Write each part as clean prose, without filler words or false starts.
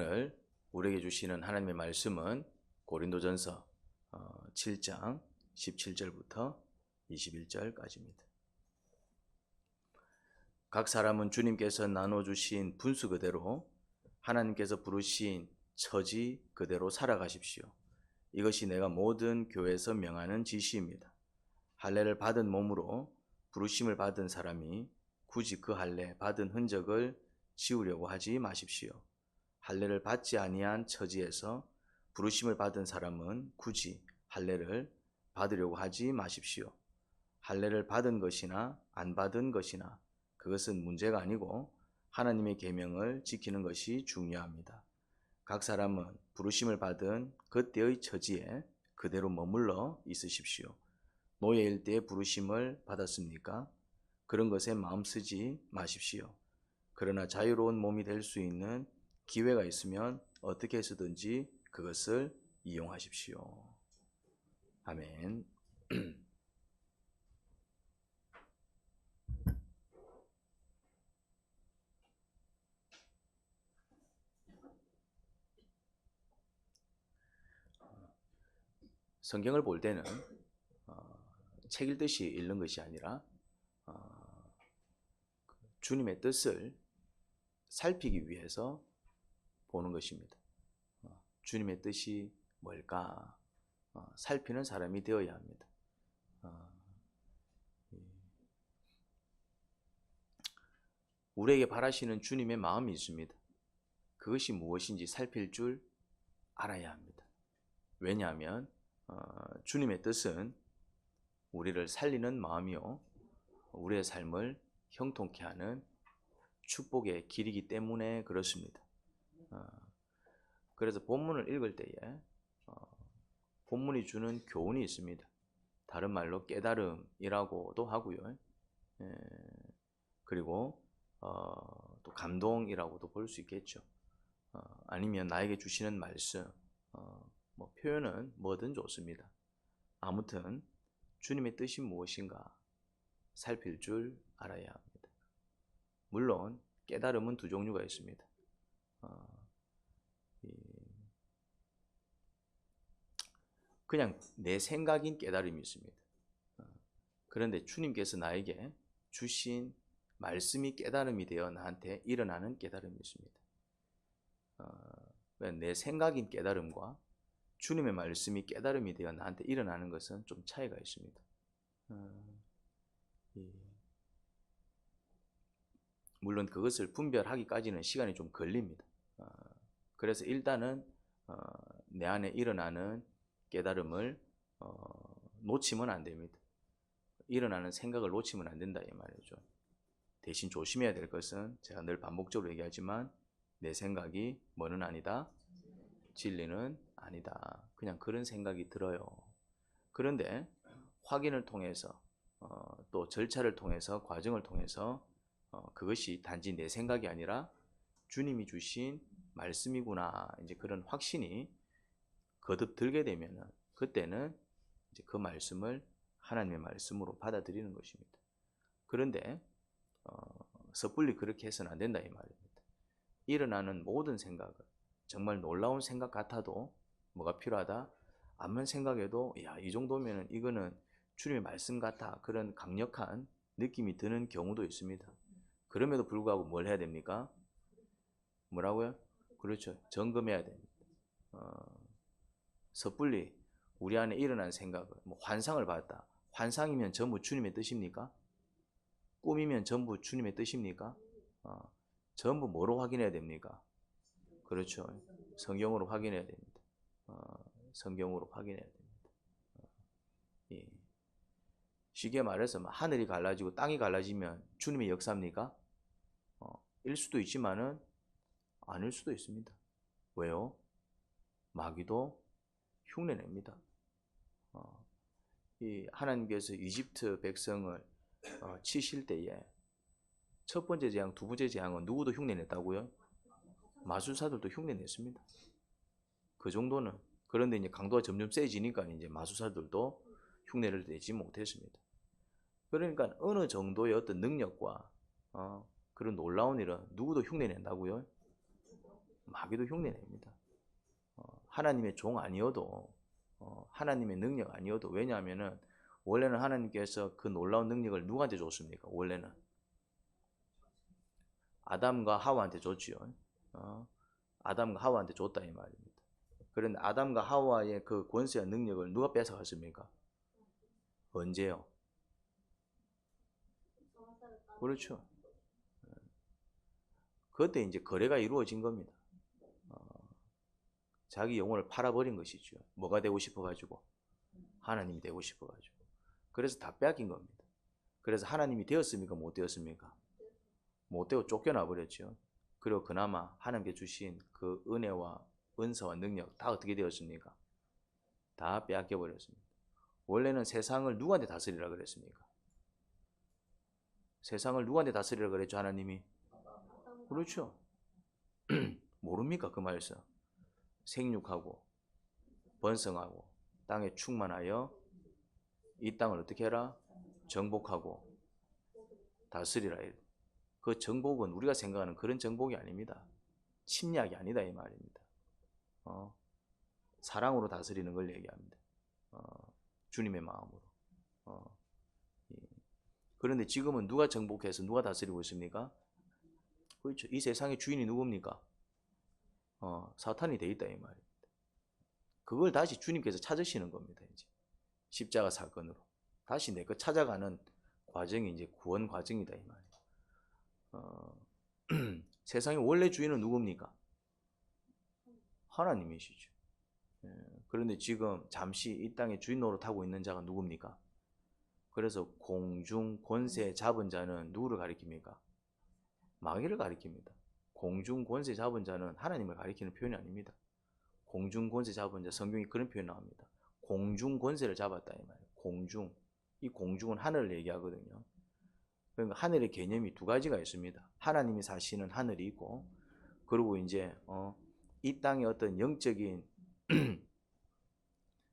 오늘 우리에게 주시는 하나님의 말씀은 고린도전서 7장 17절부터 21절까지입니다. 각 사람은 주님께서 나눠주신 분수 그대로 하나님께서 부르신 처지 그대로 살아가십시오. 이것이 내가 모든 교회에서 명하는 지시입니다. 할례를 받은 몸으로 부르심을 받은 사람이 굳이 그 할례 받은 흔적을 지우려고 하지 마십시오. 할례를 받지 아니한 처지에서 부르심을 받은 사람은 굳이 할례를 받으려고 하지 마십시오. 할례를 받은 것이나 안 받은 것이나 그것은 문제가 아니고 하나님의 계명을 지키는 것이 중요합니다. 각 사람은 부르심을 받은 그때의 처지에 그대로 머물러 있으십시오. 노예일 때 부르심을 받았습니까? 그런 것에 마음 쓰지 마십시오. 그러나 자유로운 몸이 될 수 있는 기회가 있으면 어떻게 해서든지 그것을 이용하십시오. 아멘. 성경을 볼 때는 책 읽듯이 읽는 것이 아니라 주님의 뜻을 살피기 위해서 보는 것입니다. 주님의 뜻이 뭘까 살피는 사람이 되어야 합니다. 우리에게 바라시는 주님의 마음이 있습니다. 그것이 무엇인지 살필 줄 알아야 합니다. 왜냐하면 주님의 뜻은 우리를 살리는 마음이요 우리의 삶을 형통케 하는 축복의 길이기 때문에 그렇습니다. 그래서 본문을 읽을 때에 본문이 주는 교훈이 있습니다. 다른 말로 깨달음이라고도 하고요. 그리고 또 감동이라고도 볼 수 있겠죠. 아니면 나에게 주시는 말씀, 뭐 표현은 뭐든 좋습니다. 아무튼 주님의 뜻이 무엇인가 살필 줄 알아야 합니다. 물론 깨달음은 두 종류가 있습니다. 그냥 내 생각인 깨달음이 있습니다. 그런데 주님께서 나에게 주신 말씀이 깨달음이 되어 나한테 일어나는 깨달음이 있습니다. 내 생각인 깨달음과 주님의 말씀이 깨달음이 되어 나한테 일어나는 것은 좀 차이가 있습니다. 물론 그것을 분별하기까지는 시간이 좀 걸립니다. 그래서 일단은 내 안에 일어나는 깨달음을 놓치면 안 됩니다. 일어나는 생각을 놓치면 안 된다 이 말이죠. 대신 조심해야 될 것은 제가 늘 반복적으로 얘기하지만 내 생각이 뭐는 아니다, 진리는 아니다. 그냥 그런 생각이 들어요. 그런데 확인을 통해서 또 절차를 통해서 과정을 통해서 그것이 단지 내 생각이 아니라 주님이 주신 말씀이구나 이제 그런 확신이 거듭 들게 되면은 그때는 이제 그 말씀을 하나님의 말씀으로 받아들이는 것입니다. 그런데 섣불리 그렇게 해서는 안 된다 이 말입니다. 일어나는 모든 생각을 정말 놀라운 생각 같아도 뭐가 필요하다? 암만 생각해도 야, 이 정도면은 이거는 주님의 말씀 같아 그런 강력한 느낌이 드는 경우도 있습니다. 그럼에도 불구하고 뭘 해야 됩니까? 뭐라고요? 그렇죠. 점검해야 됩니다. 섣불리 우리 안에 일어난 생각을 뭐 환상을 봤다. 환상이면 전부 주님의 뜻입니까? 꿈이면 전부 주님의 뜻입니까? 전부 뭐로 확인해야 됩니까? 그렇죠. 성경으로 확인해야 됩니다. 성경으로 확인해야 됩니다. 예. 쉽게 말해서 하늘이 갈라지고 땅이 갈라지면 주님의 역사입니까? 일 수도 있지만은 아닐 수도 있습니다. 왜요? 마귀도 흉내냅니다. 하나님께서 이집트 백성을 치실 때에 첫 번째 재앙, 두 번째 재앙은 누구도 흉내냈다고요? 마술사들도 흉내냈습니다. 그 정도는. 그런데 이제 강도가 점점 세지니까 이제 마술사들도 흉내를 내지 못했습니다. 그러니까 어느 정도의 어떤 능력과 그런 놀라운 일은 누구도 흉내낸다고요? 마귀도 흉내냅니다. 하나님의 종 아니어도 하나님의 능력 아니어도 왜냐하면은 원래는 하나님께서 그 놀라운 능력을 누구한테 줬습니까? 원래는 아담과 하와한테 줬지요. 아담과 하와한테 줬다 이 말입니다. 그런데 아담과 하와의 그 권세와 능력을 누가 뺏어갔습니까? 언제요? 그렇죠. 그때 이제 거래가 이루어진 겁니다. 자기 영혼을 팔아버린 것이죠. 뭐가 되고 싶어가지고? 하나님이 되고 싶어가지고. 그래서 다 빼앗긴 겁니다. 그래서 하나님이 되었습니까? 못 되었습니까? 못 되고 쫓겨나 버렸죠. 그리고 그나마 하나님께 주신 그 은혜와 은사와 능력 다 어떻게 되었습니까? 다 빼앗겨 버렸습니다. 원래는 세상을 누구한테 다스리라 그랬습니까? 세상을 누구한테 다스리라 그랬죠? 하나님이. 그렇죠. 모릅니까? 그 말씀. 생육하고 번성하고 땅에 충만하여 이 땅을 어떻게 해라? 정복하고 다스리라. 그 정복은 우리가 생각하는 그런 정복이 아닙니다. 침략이 아니다 이 말입니다. 사랑으로 다스리는 걸 얘기합니다. 주님의 마음으로. 그런데 지금은 누가 정복해서 누가 다스리고 있습니까? 그렇죠. 이 세상의 주인이 누굽니까? 사탄이 돼 있다 이 말입니다. 그걸 다시 주님께서 찾으시는 겁니다. 이제 십자가 사건으로 다시 내 거 찾아가는 과정이 이제 구원 과정이다 이 말이에요. 세상의 원래 주인은 누굽니까? 하나님이시죠. 그런데 지금 잠시 이 땅의 주인 노릇하고 있는 자가 누굽니까? 그래서 공중 권세 잡은 자는 누구를 가리킵니까? 마귀를 가리킵니다. 공중 권세 잡은 자는 하나님을 가리키는 표현이 아닙니다. 공중 권세 잡은 자, 성경이 그런 표현 나옵니다. 공중 권세를 잡았다 이 말이에요. 공중. 이 공중은 하늘을 얘기하거든요. 그러니까 하늘의 개념이 두 가지가 있습니다. 하나님이 사시는 하늘이 있고, 그리고 이제 이 땅의 어떤 영적인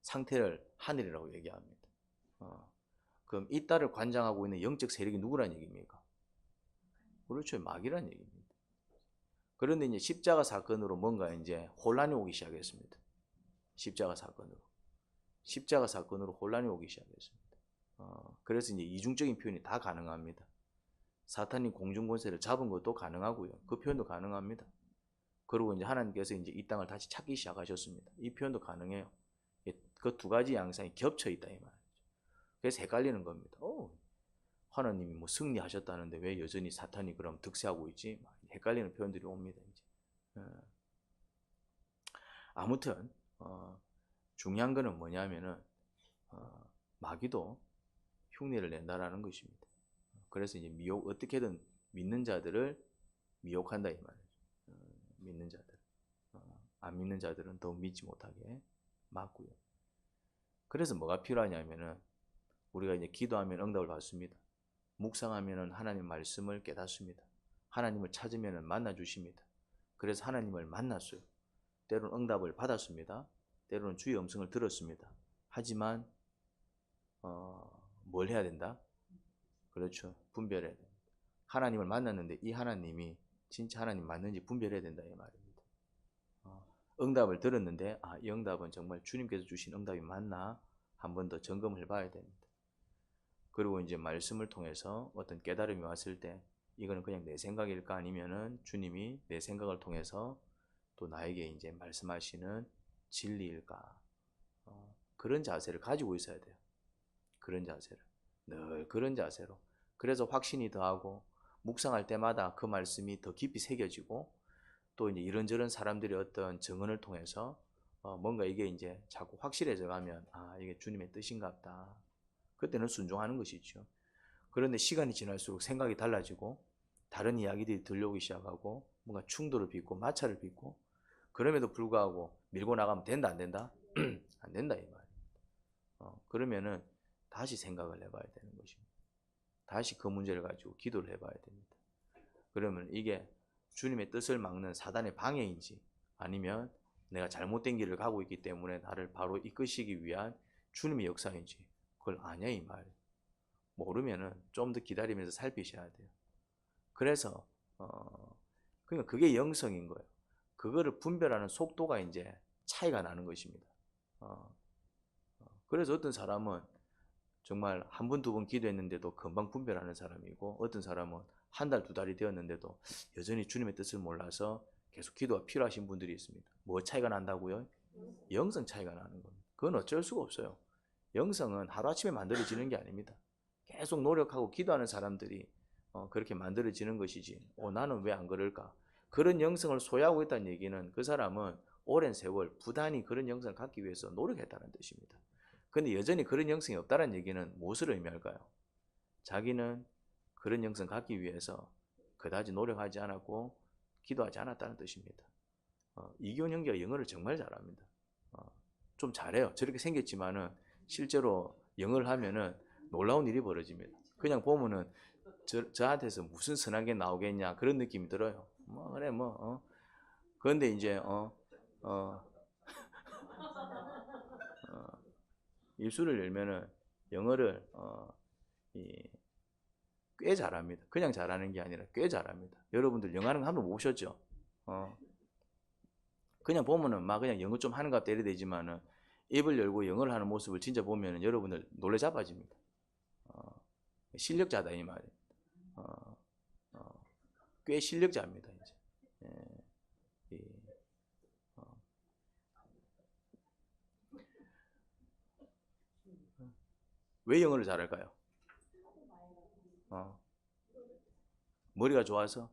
상태를 하늘이라고 얘기합니다. 그럼 이 땅을 관장하고 있는 영적 세력이 누구란 얘기입니까? 그렇죠. 마귀란 얘기입니다. 그런데 이제 십자가 사건으로 뭔가 이제 혼란이 오기 시작했습니다. 십자가 사건으로 혼란이 오기 시작했습니다. 그래서 이제 이중적인 표현이 다 가능합니다. 사탄이 공중 권세를 잡은 것도 가능하고요. 그 표현도 가능합니다. 그리고 이제 하나님께서 이제 이 땅을 다시 찾기 시작하셨습니다. 이 표현도 가능해요. 그 두 가지 양상이 겹쳐 있다 이 말이죠. 그래서 헷갈리는 겁니다. 하나님이 뭐 승리하셨다는데 왜 여전히 사탄이 그럼 득세하고 있지? 헷갈리는 표현들이 옵니다. 이제. 아무튼 중요한 거는 뭐냐면은 마귀도 흉내를 낸다라는 것입니다. 그래서 이제 어떻게든 믿는 자들을 미혹한다 이 말이죠. 믿는 자들, 안 믿는 자들은 더욱 믿지 못하게 막고요. 그래서 뭐가 필요하냐면은 우리가 이제 기도하면 응답을 받습니다. 묵상하면은 하나님 말씀을 깨닫습니다. 하나님을 찾으면은 만나 주십니다. 그래서 하나님을 만났어요. 때로는 응답을 받았습니다. 때로는 주의 음성을 들었습니다. 하지만 뭘 해야 된다? 그렇죠. 분별해야 됩니다. 하나님을 만났는데 이 하나님이 진짜 하나님 맞는지 분별해야 된다 이 말입니다. 응답을 들었는데 이 응답은 정말 주님께서 주신 응답이 맞나 한 번 더 점검을 해봐야 됩니다. 그리고 이제 말씀을 통해서 어떤 깨달음이 왔을 때 이거는 그냥 내 생각일까 아니면은 주님이 내 생각을 통해서 또 나에게 이제 말씀하시는 진리일까? 그런 자세를 가지고 있어야 돼요. 그런 자세를. 늘 그런 자세로. 그래서 확신이 더하고 묵상할 때마다 그 말씀이 더 깊이 새겨지고 또 이제 이런저런 사람들의 어떤 증언을 통해서 뭔가 이게 이제 자꾸 확실해져 가면 이게 주님의 뜻인가 보다. 그때는 순종하는 것이죠. 그런데 시간이 지날수록 생각이 달라지고 다른 이야기들이 들려오기 시작하고 뭔가 충돌을 빚고 마찰을 빚고 그럼에도 불구하고 밀고 나가면 된다 안 된다? 안 된다 이 말이에요. 그러면은 다시 생각을 해봐야 되는 것입니다. 다시 그 문제를 가지고 기도를 해봐야 됩니다. 그러면 이게 주님의 뜻을 막는 사단의 방해인지 아니면 내가 잘못된 길을 가고 있기 때문에 나를 바로 이끄시기 위한 주님의 역사인지 그걸 아냐 이 말. 모르면은 좀 더 기다리면서 살피셔야 돼요. 그래서 그러니까 그게 영성인 거예요. 그거를 분별하는 속도가 이제 차이가 나는 것입니다. 그래서 어떤 사람은 정말 한 번, 두 번 기도했는데도 금방 분별하는 사람이고, 어떤 사람은 한 달, 두 달이 되었는데도 여전히 주님의 뜻을 몰라서 계속 기도가 필요하신 분들이 있습니다. 뭐 차이가 난다고요? 영성 차이가 나는 겁니다. 그건 어쩔 수가 없어요. 영성은 하루아침에 만들어지는 게 아닙니다. 계속 노력하고 기도하는 사람들이 그렇게 만들어지는 것이지, 나는 왜 안 그럴까? 그런 영성을 소유하고 있다는 얘기는 그 사람은 오랜 세월 부단히 그런 영성을 갖기 위해서 노력했다는 뜻입니다. 근데 여전히 그런 영성이 없다는 얘기는 무엇을 의미할까요? 자기는 그런 영성 갖기 위해서 그다지 노력하지 않았고 기도하지 않았다는 뜻입니다. 이기훈 형제가 영어를 정말 잘합니다. 좀 잘해요. 저렇게 생겼지만은 실제로 영어를 하면은 놀라운 일이 벌어집니다. 그냥 보면은 저한테서 무슨 선한 게 나오겠냐 그런 느낌이 들어요. 그래 그런데 이제 입술을 열면은 영어를 꽤 잘합니다. 그냥 잘하는 게 아니라 꽤 잘합니다. 여러분들 영어 하는 거 한번 보셨죠? 그냥 보면은 막 그냥 영어 좀 하는 것 같다 이래 되지만은 입을 열고 영어를 하는 모습을 진짜 보면은 여러분들 놀래 잡아집니다. 실력자다 이 말이에요. 꽤 실력자입니다 이제. 왜 영어를 잘할까요? 머리가 좋아서,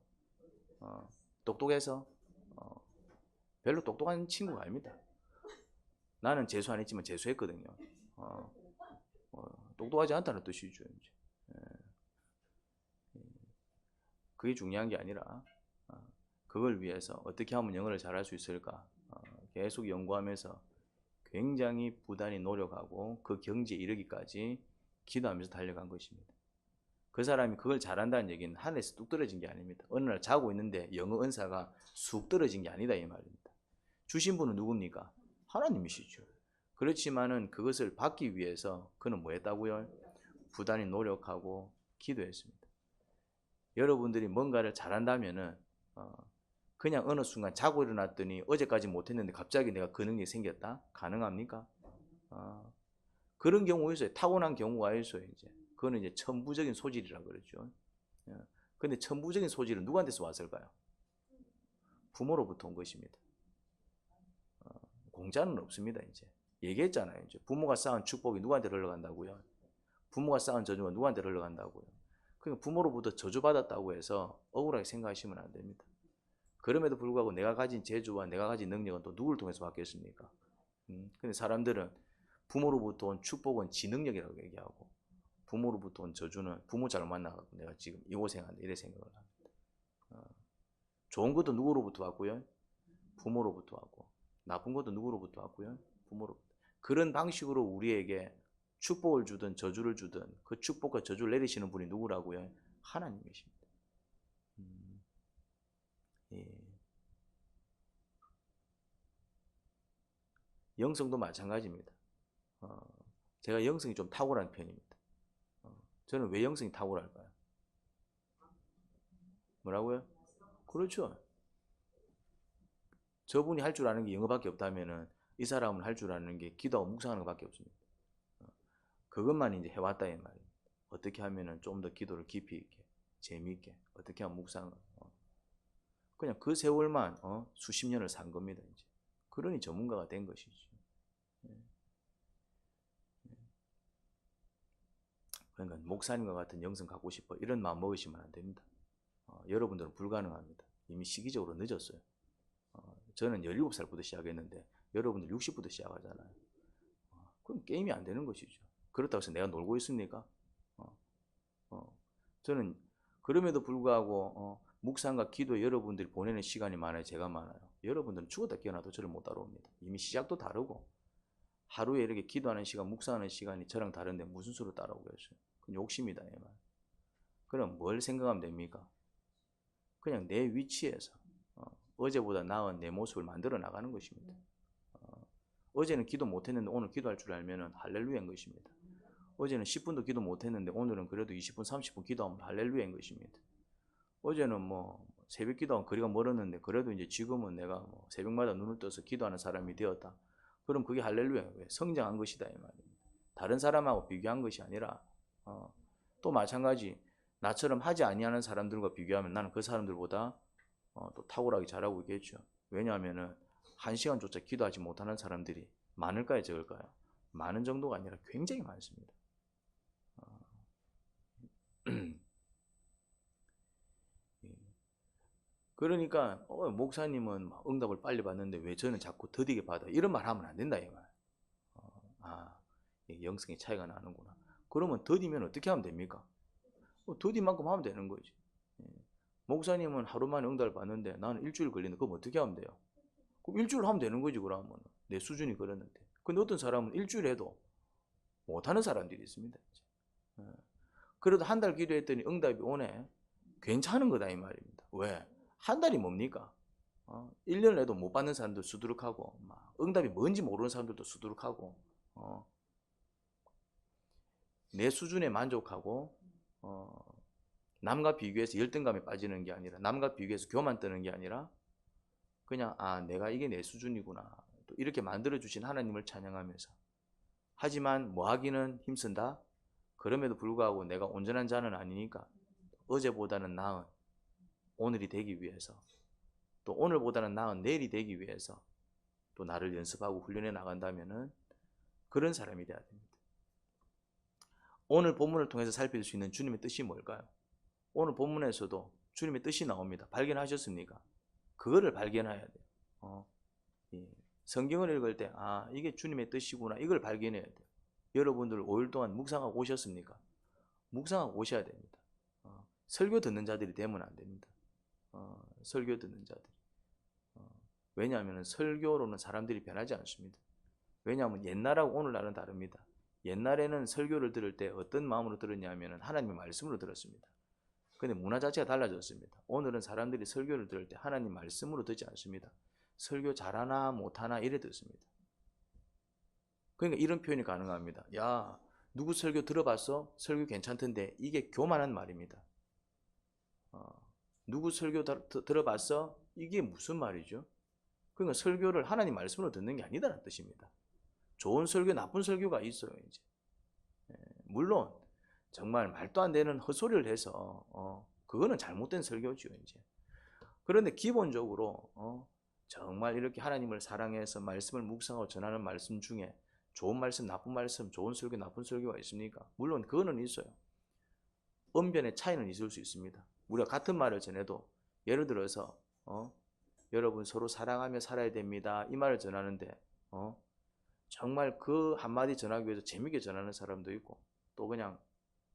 똑똑해서, 별로 똑똑한 친구가 아닙니다. 나는 재수 안 했지만 재수했거든요. 똑똑하지 않다는 뜻이죠. 이제. 그게 중요한 게 아니라 그걸 위해서 어떻게 하면 영어를 잘할 수 있을까 계속 연구하면서 굉장히 부단히 노력하고 그 경지에 이르기까지 기도하면서 달려간 것입니다. 그 사람이 그걸 잘한다는 얘기는 하늘에서 뚝 떨어진 게 아닙니다. 어느 날 자고 있는데 영어 은사가 쑥 떨어진 게 아니다 이 말입니다. 주신 분은 누굽니까? 하나님이시죠. 그렇지만은 그것을 받기 위해서 그는 뭐 했다고요? 부단히 노력하고 기도했습니다. 여러분들이 뭔가를 잘한다면은 그냥 어느 순간 자고 일어났더니 어제까지 못했는데 갑자기 내가 그 능력이 생겼다? 가능합니까? 그런 경우 있어요. 타고난 경우가 있어요. 이제 그거는 이제 천부적인 소질이라고 그러죠. 근데 천부적인 소질은 누구한테서 왔을까요? 부모로부터 온 것입니다. 공짜는 없습니다. 이제 얘기했잖아요. 이제 부모가 쌓은 축복이 누구한테 흘러간다고요? 부모가 쌓은 저주가 누구한테 흘러간다고요? 그러니까 부모로부터 저주받았다고 해서 억울하게 생각하시면 안 됩니다. 그럼에도 불구하고 내가 가진 재주와 내가 가진 능력은 또 누구를 통해서 받겠습니까? 근데 사람들은 부모로부터 온 축복은 지능력이라고 얘기하고 부모로부터 온 저주는 부모 잘 만나고 내가 지금 이 고생한다 이래 생각을 합니다. 좋은 것도 누구로부터 왔고요? 부모로부터 왔고 나쁜 것도 누구로부터 왔고요? 부모로부터. 그런 방식으로 우리에게 축복을 주든 저주를 주든 그 축복과 저주를 내리시는 분이 누구라고요? 하나님이십니다. 예. 영성도 마찬가지입니다. 제가 영성이 좀 탁월한 편입니다. 저는 왜 영성이 탁월할까요? 뭐라고요? 그렇죠. 저분이 할 줄 아는 게 영어밖에 없다면은 이 사람은 할 줄 아는 게 기도하고 묵상하는 것밖에 없습니다. 그것만 이제 해왔다 이 말이에요. 어떻게 하면은 좀 더 기도를 깊이 있게 재미있게 어떻게 하면 묵상을 그냥 그 세월만 수십 년을 산 겁니다. 이제 그러니 전문가가 된 것이죠. 그러니까 목사님과 같은 영성 갖고 싶어 이런 마음 먹으시면 안 됩니다. 여러분들은 불가능합니다. 이미 시기적으로 늦었어요. 저는 17살부터 시작했는데 여러분들 60부터 시작하잖아요. 그럼 게임이 안 되는 것이죠. 그렇다고 해서 내가 놀고 있습니까? 저는 그럼에도 불구하고 묵상과 기도에 여러분들이 보내는 시간이 많아요. 제가 많아요. 여러분들은 죽었다 깨어나도 저를 못 따라옵니다. 이미 시작도 다르고 하루에 이렇게 기도하는 시간, 묵상하는 시간이 저랑 다른데 무슨 수로 따라오겠어요? 그건 욕심이다 이 말. 그럼 뭘 생각하면 됩니까? 그냥 내 위치에서 어제보다 나은 내 모습을 만들어 나가는 것입니다. 어제는 기도 못했는데 오늘 기도할 줄 알면 할렐루야인 것입니다. 어제는 10분도 기도 못했는데 오늘은 그래도 20분, 30분 기도하면 할렐루야인 것입니다. 어제는 뭐 새벽 기도하고 거리가 멀었는데 그래도 이제 지금은 내가 뭐 새벽마다 눈을 떠서 기도하는 사람이 되었다. 그럼 그게 할렐루야. 왜? 성장한 것이다 이 말입니다. 다른 사람하고 비교한 것이 아니라 또 마찬가지 나처럼 하지 아니하는 사람들과 비교하면 나는 그 사람들보다 또 탁월하게 잘하고 있겠죠. 왜냐하면은 1시간조차 기도하지 못하는 사람들이 많을까요, 적을까요? 많은 정도가 아니라 굉장히 많습니다. 그러니까 목사님은 응답을 빨리 받는데 왜 저는 자꾸 더디게 받아? 이런 말 하면 안 된다 이 말. 영성의 차이가 나는구나. 그러면 더디면 어떻게 하면 됩니까? 더딘 만큼 하면 되는 거지. 목사님은 하루 만에 응답을 받는데 나는 일주일 걸리는데 그럼 어떻게 하면 돼요? 그럼 일주일 하면 되는 거지. 그러면 내 수준이 그러는데. 근데 어떤 사람은 일주일 해도 못하는 사람들이 있습니다. 그래도 한 달 기도했더니 응답이 오네. 괜찮은 거다 이 말입니다. 왜? 한 달이 뭡니까? 1년 해도 못 받는 사람들 수두룩하고 응답이 뭔지 모르는 사람들도 수두룩하고 내 수준에 만족하고 남과 비교해서 열등감에 빠지는 게 아니라 남과 비교해서 교만 뜨는 게 아니라 그냥 내가 이게 내 수준이구나 또 이렇게 만들어주신 하나님을 찬양하면서 하지만 뭐 하기는 힘쓴다. 그럼에도 불구하고 내가 온전한 자는 아니니까 어제보다는 나은 오늘이 되기 위해서 또 오늘보다는 나은 내일이 되기 위해서 또 나를 연습하고 훈련해 나간다면은 그런 사람이 돼야 됩니다. 오늘 본문을 통해서 살필 수 있는 주님의 뜻이 뭘까요? 오늘 본문에서도 주님의 뜻이 나옵니다. 발견하셨습니까? 그거를 발견해야 돼요. 성경을 읽을 때 이게 주님의 뜻이구나 이걸 발견해야 돼요. 여러분들 5일 동안 묵상하고 오셨습니까? 묵상하고 오셔야 됩니다. 설교 듣는 자들이 되면 안 됩니다. 설교 듣는 자들. 왜냐하면 설교로는 사람들이 변하지 않습니다. 왜냐하면 옛날하고 오늘날은 다릅니다. 옛날에는 설교를 들을 때 어떤 마음으로 들었냐면 하나님의 말씀으로 들었습니다. 근데 문화 자체가 달라졌습니다. 오늘은 사람들이 설교를 들을 때 하나님 말씀으로 듣지 않습니다. 설교 잘하나 못하나 이래 듣습니다. 그러니까 이런 표현이 가능합니다. 야, 누구 설교 들어봤어? 설교 괜찮던데. 이게 교만한 말입니다. 누구 설교 들어봤어? 이게 무슨 말이죠? 그러니까 설교를 하나님 말씀으로 듣는 게 아니다라는 뜻입니다. 좋은 설교, 나쁜 설교가 있어요. 이제 물론 정말 말도 안 되는 헛소리를 해서 그거는 잘못된 설교죠. 이제 그런데 기본적으로 정말 이렇게 하나님을 사랑해서 말씀을 묵상하고 전하는 말씀 중에 좋은 말씀, 나쁜 말씀, 좋은 설교, 나쁜 설교가 있습니까? 물론 그거는 있어요. 언변의 차이는 있을 수 있습니다. 우리가 같은 말을 전해도 예를 들어서 여러분 서로 사랑하며 살아야 됩니다. 이 말을 전하는데 정말 그 한마디 전하기 위해서 재밌게 전하는 사람도 있고 또 그냥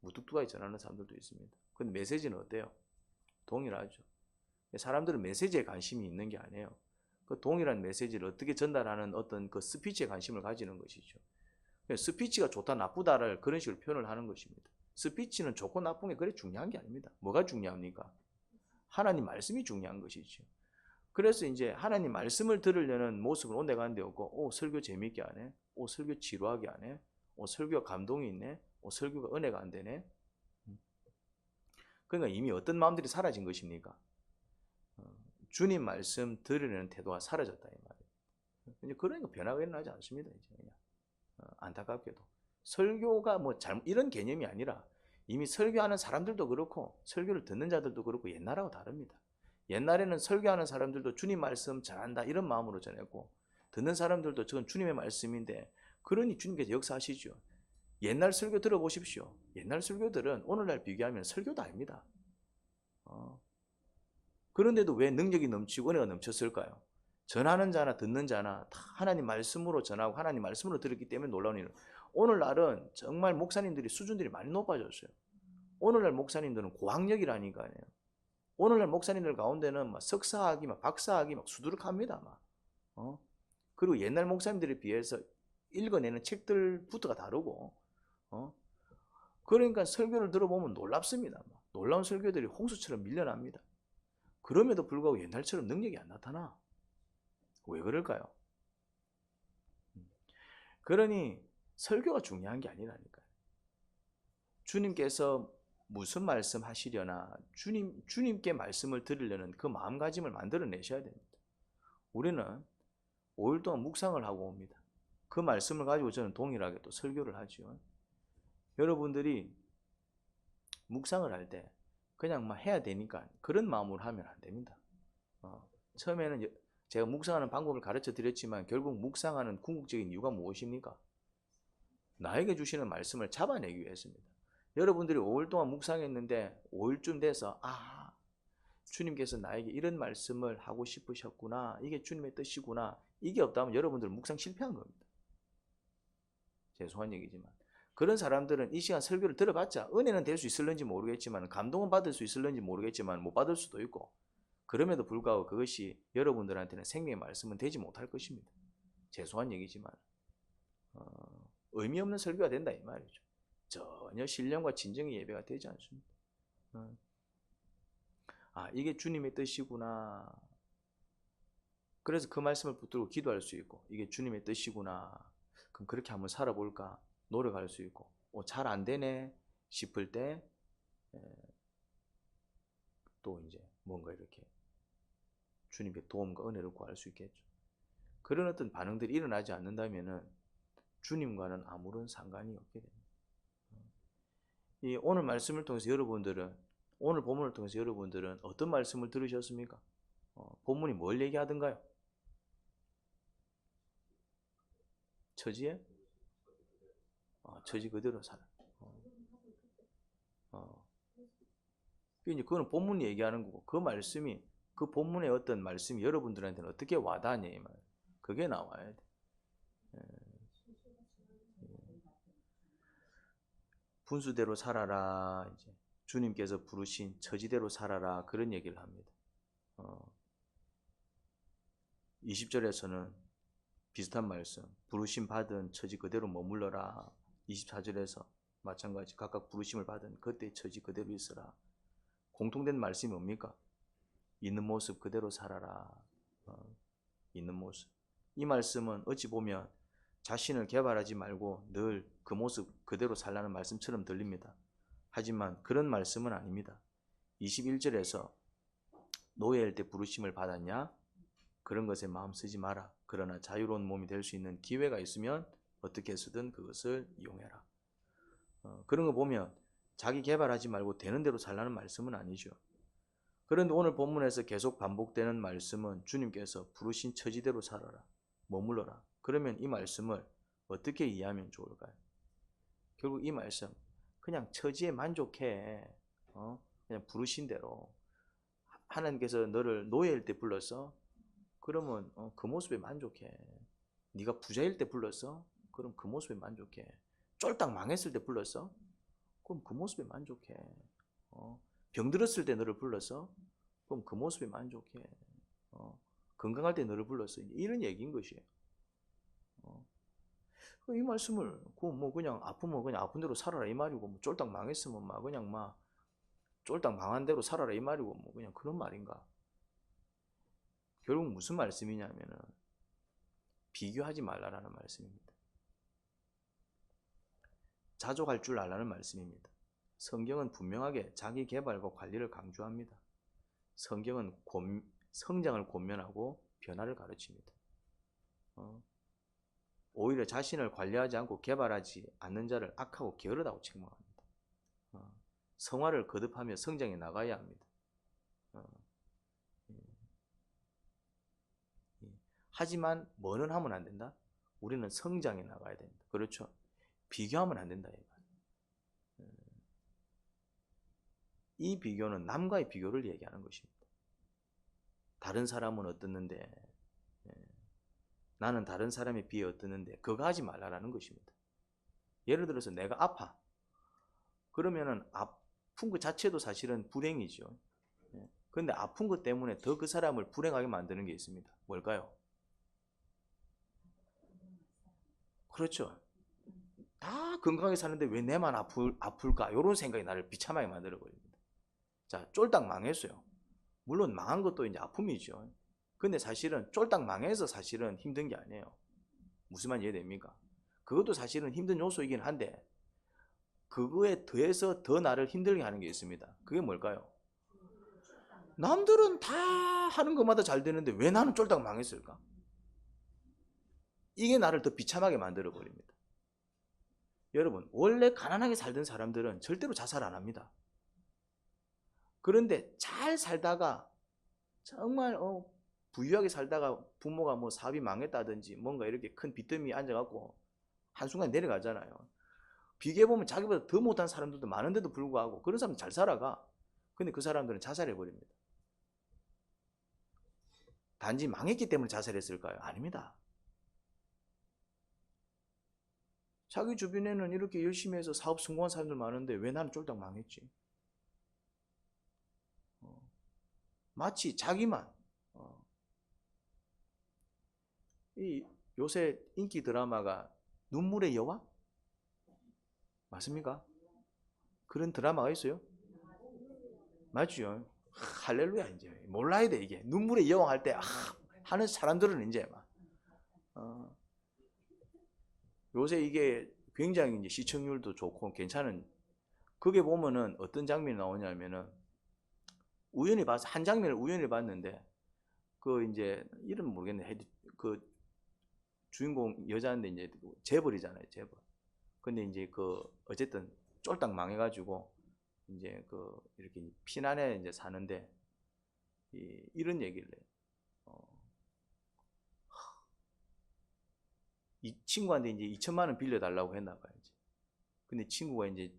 무뚝뚝하게 전하는 사람들도 있습니다. 근데 메시지는 어때요? 동일하죠. 사람들은 메시지에 관심이 있는 게 아니에요. 그 동일한 메시지를 어떻게 전달하는 어떤 그 스피치에 관심을 가지는 것이죠. 스피치가 좋다 나쁘다를 그런 식으로 표현을 하는 것입니다. 스피치는 좋고 나쁜 게 그래 중요한 게 아닙니다. 뭐가 중요합니까? 하나님 말씀이 중요한 것이죠. 그래서 이제 하나님 말씀을 들으려는 모습을 온데간데 되었고 설교 재밌게 하네. 설교 지루하게 하네. 설교가 감동이 있네. 설교가 은혜가 안 되네. 그러니까 이미 어떤 마음들이 사라진 것입니까? 주님 말씀 들으려는 태도가 사라졌다 이 말이에요. 그러니까 변화가 일어나지 않습니다. 이제 그냥 안타깝게도 설교가 뭐 이런 개념이 아니라 이미 설교하는 사람들도 그렇고 설교를 듣는 자들도 그렇고 옛날하고 다릅니다. 옛날에는 설교하는 사람들도 주님 말씀 전한다 이런 마음으로 전했고 듣는 사람들도 저건 주님의 말씀인데 그러니 주님께서 역사하시죠. 옛날 설교 들어보십시오. 옛날 설교들은 오늘날 비교하면 설교도 아닙니다. 그런데도 왜 능력이 넘치고 은혜가 넘쳤을까요? 전하는 자나 듣는 자나 다 하나님 말씀으로 전하고 하나님 말씀으로 들었기 때문에 놀라운 일은 오늘날은 정말 목사님들이 수준들이 많이 높아졌어요. 오늘날 목사님들은 고학력이라니까요. 오늘날 목사님들 가운데는 막 석사학위, 막 박사학위 막 수두룩합니다. 그리고 옛날 목사님들에 비해서 읽어내는 책들부터가 다르고, 그러니까 설교를 들어보면 놀랍습니다. 놀라운 설교들이 홍수처럼 밀려납니다. 그럼에도 불구하고 옛날처럼 능력이 안 나타나. 왜 그럴까요? 그러니 설교가 중요한 게 아니라니까요. 주님께서 무슨 말씀 하시려나 주님께 말씀을 들으려는 그 마음가짐을 만들어내셔야 됩니다. 우리는 5일 동안 묵상을 하고 옵니다. 그 말씀을 가지고 저는 동일하게 또 설교를 하죠. 여러분들이 묵상을 할 때 그냥 막 해야 되니까 그런 마음으로 하면 안 됩니다. 처음에는 제가 묵상하는 방법을 가르쳐 드렸지만 결국 묵상하는 궁극적인 이유가 무엇입니까? 나에게 주시는 말씀을 잡아내기 위해서입니다. 여러분들이 5일 동안 묵상했는데 5일쯤 돼서 주님께서 나에게 이런 말씀을 하고 싶으셨구나, 이게 주님의 뜻이구나, 이게 없다면 여러분들 묵상 실패한 겁니다. 죄송한 얘기지만 그런 사람들은 이 시간 설교를 들어봤자 은혜는 될 수 있을는지 모르겠지만, 감동은 받을 수 있을는지 모르겠지만 못 받을 수도 있고, 그럼에도 불구하고 그것이 여러분들한테는 생명의 말씀은 되지 못할 것입니다. 죄송한 얘기지만 의미 없는 설교가 된다 이 말이죠. 전혀 신령과 진정의 예배가 되지 않습니다. 이게 주님의 뜻이구나. 그래서 그 말씀을 붙들고 기도할 수 있고, 이게 주님의 뜻이구나, 그럼 그렇게 한번 살아볼까 노력할 수 있고, 잘 안 되네 싶을 때 또 이제 뭔가 이렇게 주님의 도움과 은혜를 구할 수 있겠죠. 그런 어떤 반응들이 일어나지 않는다면은 주님과는 아무런 상관이 없게 됩니다. 이 오늘 말씀을 통해서 여러분들은, 오늘 본문을 통해서 여러분들은 어떤 말씀을 들으셨습니까? 본문이 뭘 얘기하던가요? 처지에? 처지 그대로 살아. 이제 그거는 본문이 얘기하는 거고, 그 말씀이, 그 본문의 어떤 말씀이 여러분들한테는 어떻게 와닿냐 이 말. 그게 나와야 돼. 분수대로 살아라, 이제 주님께서 부르신 처지대로 살아라, 그런 얘기를 합니다. 20절에서는 비슷한 말씀, 부르심 받은 처지 그대로 머물러라. 24절에서 마찬가지, 각각 부르심을 받은 그때의 처지 그대로 있어라. 공통된 말씀이 뭡니까? 있는 모습 그대로 살아라. 있는 모습. 이 말씀은 어찌 보면 자신을 개발하지 말고 늘 그 모습 그대로 살라는 말씀처럼 들립니다. 하지만 그런 말씀은 아닙니다. 21절에서 노예일 때 부르심을 받았냐? 그런 것에 마음 쓰지 마라. 그러나 자유로운 몸이 될 수 있는 기회가 있으면 어떻게 해서든 그것을 이용해라. 그런 거 보면 자기 개발하지 말고 되는 대로 살라는 말씀은 아니죠. 그런데 오늘 본문에서 계속 반복되는 말씀은 주님께서 부르신 처지대로 살아라, 머물러라. 그러면 이 말씀을 어떻게 이해하면 좋을까요? 결국 이 말씀, 그냥 처지에 만족해. 그냥 부르신 대로. 하나님께서 너를 노예일 때 불렀어? 그러면 그 모습에 만족해. 네가 부자일 때 불렀어? 그럼 그 모습에 만족해. 쫄딱 망했을 때 불렀어? 그럼 그 모습에 만족해. 병들었을 때 너를 불렀어? 그럼 그 모습에 만족해. 건강할 때 너를 불렀어. 이런 얘기인 것이에요. 이 말씀을 그냥 아프면 그냥 아픈 대로 살아라 이 말이고, 뭐 쫄딱 망했으면 그냥 쫄딱 망한 대로 살아라 이 말이고, 뭐 그냥 그런 말인가? 결국 무슨 말씀이냐면은 비교하지 말라라는 말씀입니다. 자족할 줄 알라는 말씀입니다. 성경은 분명하게 자기 개발과 관리를 강조합니다. 성경은 성장을 권면하고 변화를 가르칩니다. 오히려 자신을 관리하지 않고 개발하지 않는 자를 악하고 게으르다고 책망합니다. 성화를 거듭하며 성장해 나가야 합니다. 하지만 뭐는 하면 안 된다? 우리는 성장해 나가야 된다. 그렇죠? 비교하면 안 된다. 이 비교는 남과의 비교를 얘기하는 것입니다. 다른 사람은 어떻는데, 나는 다른 사람에 비해 어떻는데, 그거 하지 말라는 것입니다. 예를 들어서 내가 아파. 그러면은 아픈 것 자체도 사실은 불행이죠. 그런데 아픈 것 때문에 더 그 사람을 불행하게 만드는 게 있습니다. 뭘까요? 그렇죠. 다 건강하게 사는데 왜 내만 아플까? 이런 생각이 나를 비참하게 만들어버립니다. 자, 쫄딱 망했어요. 물론 망한 것도 이제 아픔이죠. 근데 사실은 쫄딱 망해서 사실은 힘든 게 아니에요. 무슨 말인지 이해됩니까? 그것도 사실은 힘든 요소이긴 한데, 그거에 더해서 더 나를 힘들게 하는 게 있습니다. 그게 뭘까요? 남들은 다 하는 것마다 잘 되는데 왜 나는 쫄딱 망했을까? 이게 나를 더 비참하게 만들어 버립니다. 여러분, 원래 가난하게 살던 사람들은 절대로 자살 안 합니다. 그런데 잘 살다가 정말 부유하게 살다가 부모가 뭐 사업이 망했다든지 뭔가 이렇게 큰 빚더미 앉아갖고 한순간 내려가잖아요. 비교해보면 자기보다 더 못한 사람들도 많은데도 불구하고 그런 사람은 잘 살아가. 근데 그 사람들은 자살해버립니다. 단지 망했기 때문에 자살했을까요? 아닙니다. 자기 주변에는 이렇게 열심히 해서 사업 성공한 사람들 많은데 왜 나는 쫄딱 망했지? 마치 자기만 이 요새 인기 드라마가 눈물의 여왕? 맞습니까? 그런 드라마가 있어요? 맞죠? 할렐루야. 이제 몰라야 돼. 이게 눈물의 여왕 할 때 하는 사람들은 이제 막 요새 이게 굉장히 이제 시청률도 좋고 괜찮은, 그게 보면은 어떤 장면이 나오냐면은 우연히 봐서 한 장면을 우연히 봤는데 그 이제 이름 모르겠네. 그 주인공 여자인데 이제 재벌이잖아요, 재벌. 근데 이제 그 어쨌든 쫄딱 망해가지고 이제 그 이렇게 피난에 이제 사는데 이런 얘기를 해요. 이 친구한테 이제 2천만 원 빌려달라고 했나 봐요. 이제. 근데 친구가 이제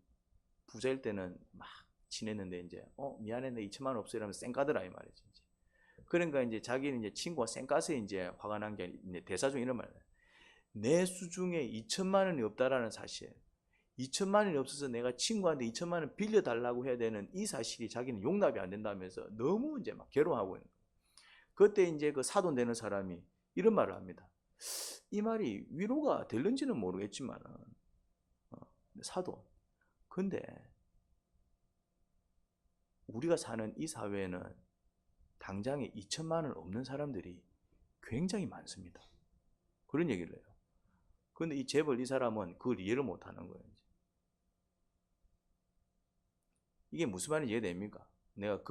부자일 때는 막 지냈는데 이제 미안해, 내 2천만 원 없어 이러면서 쌩까더라 이 말이지. 이제. 그러니까 이제 자기는 이제 친구가 쌩까서 이제 화가 난 게 이제 대사 중에 이런 말이에요. 내 수중에 2천만 원이 없다라는 사실, 2천만 원이 없어서 내가 친구한테 2천만 원 빌려달라고 해야 되는 이 사실이 자기는 용납이 안 된다면서 너무 이제 막 괴로워하고 있는 거예요. 그때 이제 그 사돈 되는 사람이 이런 말을 합니다. 이 말이 위로가 될는지는 모르겠지만 사돈, 근데 우리가 사는 이 사회에는 당장에 2천만 원 없는 사람들이 굉장히 많습니다. 그런 얘기를 해요. 근데 이 재벌 이 사람은 그걸 이해를 못하는 거예요. 이게 무슨 말인지 이해됩니까? 내가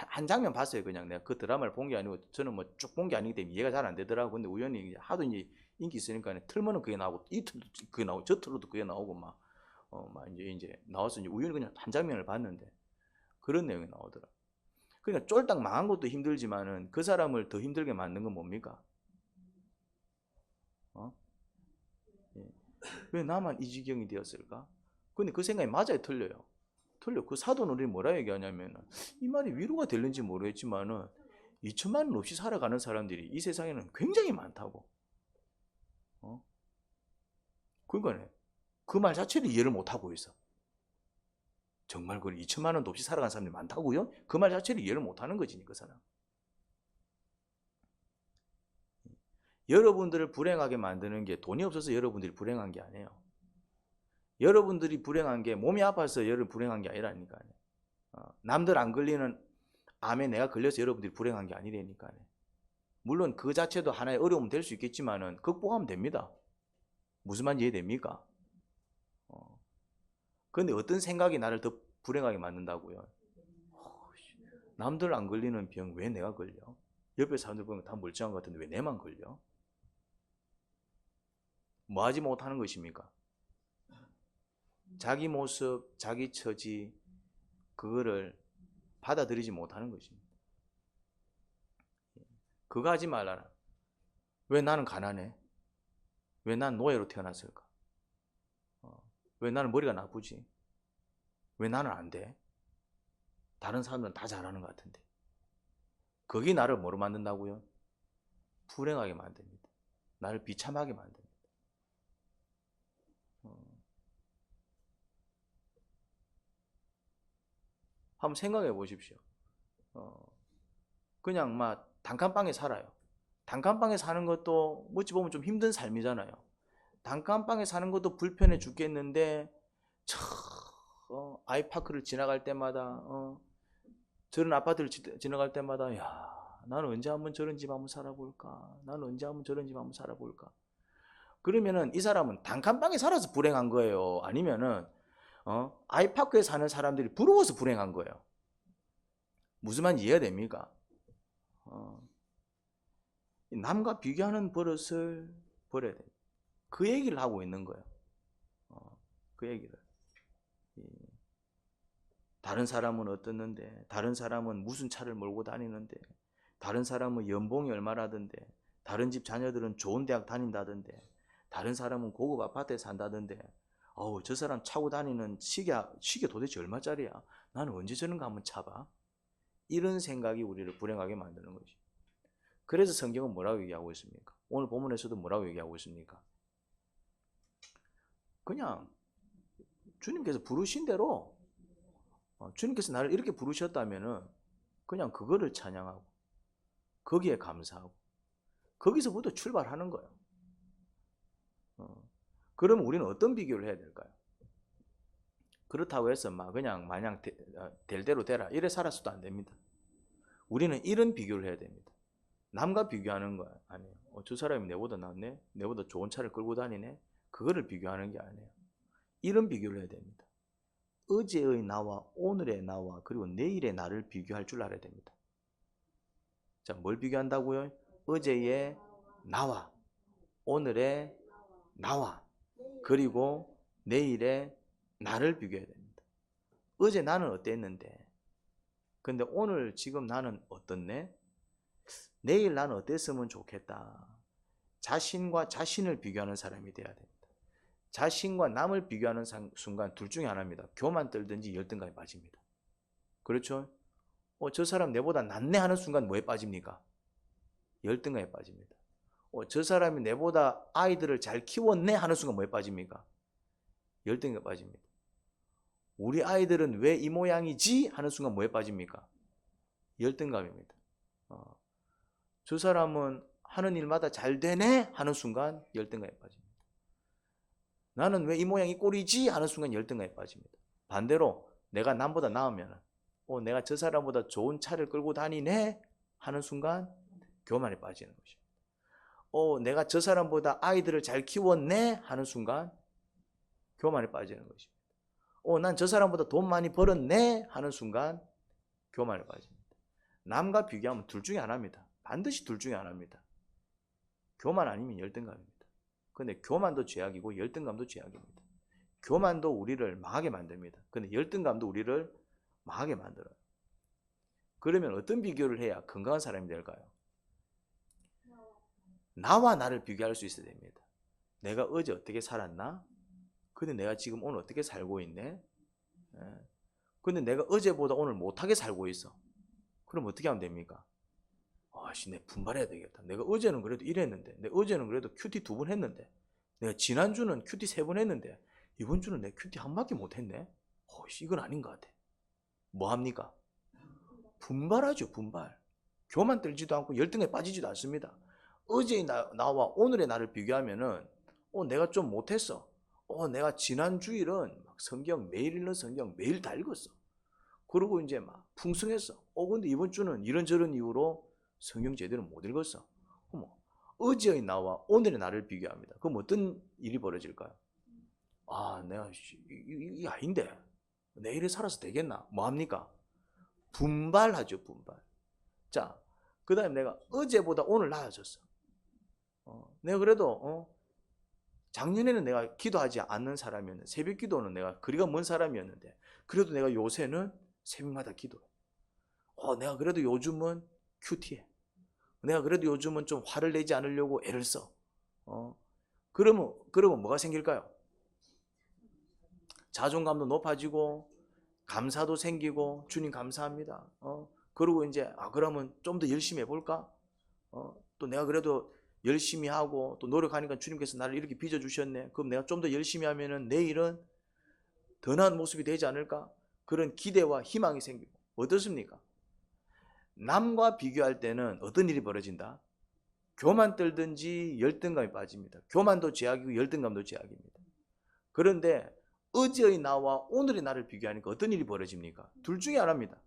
한 장면 봤어요. 그냥 내가 그 드라마를 본 게 아니고 저는 뭐 쭉 본 게 아니기 때문에 이해가 잘 안 되더라고. 근데 우연히 하도 이제 인기 있으니까 틀면은 그게 나오고 이 틀도 그게 나오고 저 틀어도 그게 나오고 막 이제 나와서 이제 우연히 그냥 한 장면을 봤는데 그런 내용이 나오더라. 그러니까 쫄딱 망한 것도 힘들지만은 그 사람을 더 힘들게 만든 건 뭡니까? 왜 나만 이 지경이 되었을까? 근데 그 생각이 맞아요, 틀려요? 틀려. 그 사도는 우리 뭐라 얘기하냐면 이 말이 위로가 될는지 모르겠지만은 2천만 원 없이 살아가는 사람들이 이 세상에는 굉장히 많다고. 그러니까 그 말 자체를 이해를 못하고 있어. 정말 그 2천만 원도 없이 살아가는 사람들이 많다고요? 그 말 자체를 이해를 못하는 거지, 그 사람. 여러분들을 불행하게 만드는 게 돈이 없어서 여러분들이 불행한 게 아니에요. 여러분들이 불행한 게 몸이 아파서 여러분 불행한 게 아니라니까요. 남들 안 걸리는 암에 내가 걸려서 여러분들이 불행한 게 아니라니까요. 물론 그 자체도 하나의 어려움은 될 수 있겠지만은 극복하면 됩니다. 무슨 말인지 이해됩니까? 그런데 어떤 생각이 나를 더 불행하게 만든다고요? 남들 안 걸리는 병 왜 내가 걸려? 옆에 사람들 보면 다 멀쩡한 것 같은데 왜 내만 걸려? 뭐 하지 못하는 것입니까? 자기 모습, 자기 처지, 그거를 받아들이지 못하는 것입니다. 그거 하지 말라라. 왜 나는 가난해? 왜 난 노예로 태어났을까? 왜 나는 머리가 나쁘지? 왜 나는 안 돼? 다른 사람들은 다 잘하는 것 같은데. 그게 나를 뭐로 만든다고요? 불행하게 만듭니다. 나를 비참하게 만듭니다. 한번 생각해 보십시오. 그냥 막 단칸방에 살아요. 단칸방에 사는 것도 어찌 보면 좀 힘든 삶이잖아요. 단칸방에 사는 것도 불편해 죽겠는데 아이파크를 지나갈 때마다 저런 아파트를 지나갈 때마다 야, 나는 언제 한번 저런 집 한번 살아볼까? 나는 언제 한번 저런 집 한번 살아볼까? 그러면은 이 사람은 단칸방에 살아서 불행한 거예요? 아니면은 아이파크에 사는 사람들이 부러워서 불행한 거예요. 무슨 말인지 이해가 됩니까? 남과 비교하는 버릇을 버려야 돼요. 그 얘기를 하고 있는 거예요. 그 얘기를. 다른 사람은 어떻는데, 다른 사람은 무슨 차를 몰고 다니는데, 다른 사람은 연봉이 얼마라던데, 다른 집 자녀들은 좋은 대학 다닌다던데, 다른 사람은 고급 아파트에 산다던데, 저 사람 차고 다니는 시계 도대체 얼마짜리야? 나는 언제 저런가 한번 차봐. 이런 생각이 우리를 불행하게 만드는 거지. 그래서 성경은 뭐라고 얘기하고 있습니까? 오늘 본문에서도 뭐라고 얘기하고 있습니까? 그냥 주님께서 부르신 대로, 주님께서 나를 이렇게 부르셨다면은 그냥 그거를 찬양하고 거기에 감사하고 거기서부터 출발하는 거예요. 그러면 우리는 어떤 비교를 해야 될까요? 그렇다고 해서 그냥 마냥 될 대로 되라 이래 살아서도 안 됩니다. 우리는 이런 비교를 해야 됩니다. 남과 비교하는 거 아니에요. 저 사람이 내보다 낫네? 내보다 좋은 차를 끌고 다니네? 그거를 비교하는 게 아니에요. 이런 비교를 해야 됩니다. 어제의 나와 오늘의 나와 그리고 내일의 나를 비교할 줄 알아야 됩니다. 자, 뭘 비교한다고요? 어제의 나와 오늘의 나와 그리고 내일의 나를 비교해야 됩니다. 어제 나는 어땠는데 근데 오늘 지금 나는 어떻네? 내일 나는 어땠으면 좋겠다. 자신과 자신을 비교하는 사람이 돼야 됩니다. 자신과 남을 비교하는 순간 둘 중에 하나입니다. 교만 떨든지 열등감에 빠집니다. 그렇죠? 저 사람 내보다 낫네 하는 순간 뭐에 빠집니까? 열등감에 빠집니다. 저 사람이 내보다 아이들을 잘 키웠네 하는 순간 뭐에 빠집니까? 열등감에 빠집니다. 우리 아이들은 왜 이 모양이지 하는 순간 뭐에 빠집니까? 열등감입니다. 저 사람은 하는 일마다 잘 되네 하는 순간 열등감에 빠집니다. 나는 왜 이 모양 이 꼴이지 하는 순간 열등감에 빠집니다. 반대로 내가 남보다 나으면 내가 저 사람보다 좋은 차를 끌고 다니네 하는 순간 교만에 빠지는 것입니다. 내가 저 사람보다 아이들을 잘 키웠네 하는 순간 교만에 빠지는 것입니다. 난 저 사람보다 돈 많이 벌었네 하는 순간 교만에 빠집니다. 남과 비교하면 둘 중에 하나입니다. 반드시 둘 중에 하나입니다. 교만 아니면 열등감입니다. 근데 교만도 죄악이고 열등감도 죄악입니다. 교만도 우리를 망하게 만듭니다. 근데 열등감도 우리를 망하게 만들어요. 그러면 어떤 비교를 해야 건강한 사람이 될까요? 나와 나를 비교할 수 있어야 됩니다. 내가 어제 어떻게 살았나? 근데 내가 지금 오늘 어떻게 살고 있네? 근데 내가 어제보다 오늘 못하게 살고 있어. 그럼 어떻게 하면 됩니까? 내 분발해야 되겠다. 내가 어제는 그래도 이랬는데, 내가 어제는 그래도 큐티 2번 했는데, 내가 지난주는 큐티 3번 했는데, 이번 주는 내가 큐티 1번밖에 못 했네? 이건 아닌 것 같아. 뭐 합니까? 분발하죠, 분발. 교만 떨지도 않고 열등에 빠지지도 않습니다. 어제의 나와 오늘의 나를 비교하면은, 내가 좀 못했어. 내가 지난 주일은 성경 매일 읽는 성경 매일 다 읽었어. 그리고 이제 막 풍성했어. 근데 이번 주는 이런저런 이유로 성경 제대로 못 읽었어. 어제의 나와 오늘의 나를 비교합니다. 그럼 어떤 일이 벌어질까요? 내가 이게 아닌데 내일에 살아서 되겠나? 뭐 합니까? 분발하죠, 분발. 자, 그 다음에 내가 어제보다 오늘 나아졌어. 내가 그래도 작년에는 내가 기도하지 않는 사람이었는데 새벽 기도는 내가 거리가 먼 사람이었는데 그래도 내가 요새는 새벽마다 기도해. 내가 그래도 요즘은 큐티해. 내가 그래도 요즘은 좀 화를 내지 않으려고 애를 써. 그러면 뭐가 생길까요? 자존감도 높아지고 감사도 생기고 주님 감사합니다. 그리고 이제 그러면 좀 더 열심히 해볼까? 또 내가 그래도 열심히 하고 또 노력하니까 주님께서 나를 이렇게 빚어주셨네. 그럼 내가 좀 더 열심히 하면은 내일은 더 나은 모습이 되지 않을까? 그런 기대와 희망이 생기고. 어떻습니까? 남과 비교할 때는 어떤 일이 벌어진다? 교만 떨든지 열등감이 빠집니다. 교만도 죄악이고 열등감도 죄악입니다. 그런데 어제의 나와 오늘의 나를 비교하니까 어떤 일이 벌어집니까? 둘 중에 하나입니다.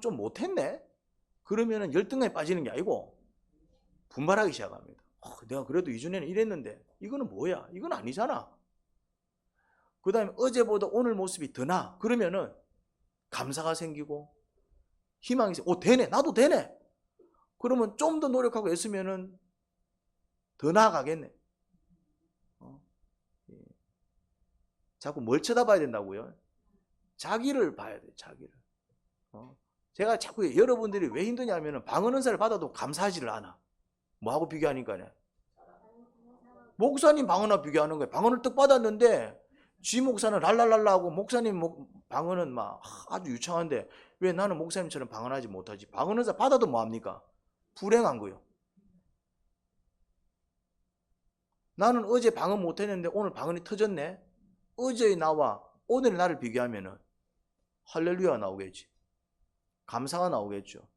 좀 못했네? 그러면 열등감에 빠지는 게 아니고 분발하기 시작합니다. 내가 그래도 이전에는 이랬는데 이거는 뭐야? 이건 아니잖아. 그 다음에 어제보다 오늘 모습이 더 나아. 그러면은 감사가 생기고 희망이 생기고 되네. 나도 되네. 그러면 좀 더 노력하고 애쓰면은 더 나아가겠네. 자꾸 뭘 쳐다봐야 된다고요? 자기를 봐야 돼. 자기를. 제가 자꾸 여러분들이 왜 힘드냐면은 방언 은사를 받아도 감사하지를 않아. 뭐하고 비교하니까요? 목사님 방언하고 비교하는 거예요. 방언을 떡 받았는데 쥐 목사는 랄랄랄라 하고 목사님 방언은 막 아주 유창한데 왜 나는 목사님처럼 방언하지 못하지? 방언 은사 받아도 뭐합니까? 불행한 거요. 나는 어제 방언 못했는데 오늘 방언이 터졌네. 어제의 나와 오늘의 나를 비교하면은 할렐루야 나오겠지. 감사가 나오겠죠.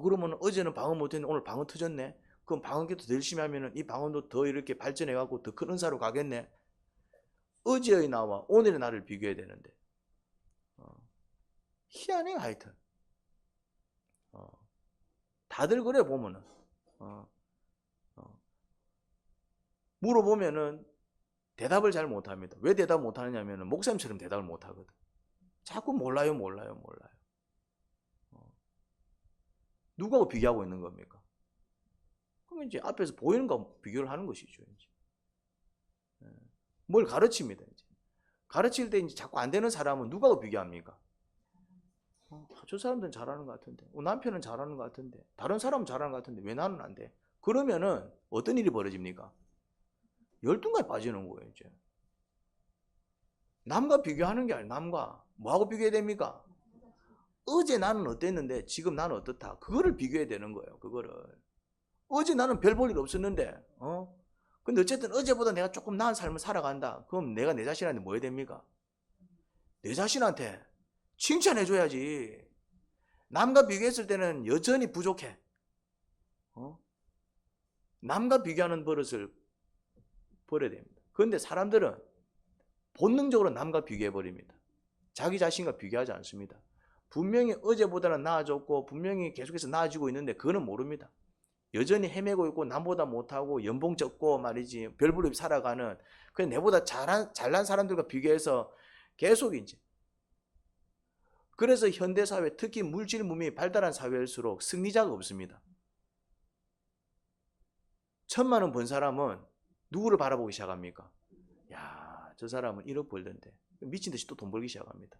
그러면 어제는 방언 못했는데 오늘 방언 터졌네. 그럼 방언기도 더 열심히 하면은 이 방언도 더 이렇게 발전해갖고 더 큰 은사로 가겠네. 어제의 나와 오늘의 나를 비교해야 되는데. 희한해요, 하여튼. 다들 그래, 보면은. 물어보면은 대답을 잘 못합니다. 왜 대답 못하느냐면은 목사님처럼 대답을 못하거든. 자꾸 몰라요. 누구하고 비교하고 있는 겁니까? 그럼 이제 앞에서 보이는 거 비교를 하는 것이죠. 이제. 뭘 가르칩니다. 이제. 가르칠 때 이제 자꾸 안 되는 사람은 누구하고 비교합니까? 저 사람들은 잘하는 것 같은데, 남편은 잘하는 것 같은데, 다른 사람은 잘하는 것 같은데 왜 나는 안 돼? 그러면은 어떤 일이 벌어집니까? 열등감에 빠지는 거예요. 이제. 남과 비교하는 게 아니라 남과 뭐하고 비교해야 됩니까? 어제 나는 어땠는데 지금 나는 어떻다. 그거를 비교해야 되는 거예요. 그거를. 어제 나는 별 볼 일 없었는데 근데 어쨌든 어제보다 내가 조금 나은 삶을 살아간다. 그럼 내가 내 자신한테 뭐 해야 됩니까? 내 자신한테 칭찬해 줘야지. 남과 비교했을 때는 여전히 부족해. 남과 비교하는 버릇을 버려야 됩니다. 그런데 사람들은 본능적으로 남과 비교해 버립니다. 자기 자신과 비교하지 않습니다. 분명히 어제보다는 나아졌고 분명히 계속해서 나아지고 있는데 그거는 모릅니다. 여전히 헤매고 있고 남보다 못하고 연봉 적고 말이지 별 볼 없이 살아가는 그냥 내보다 잘난 사람들과 비교해서 계속 이제 그래서 현대사회 특히 물질 문명이 발달한 사회일수록 승리자가 없습니다. 1,000만 원 번 사람은 누구를 바라보기 시작합니까? 야, 저 사람은 1억 벌던데 미친 듯이 또 돈 벌기 시작합니다.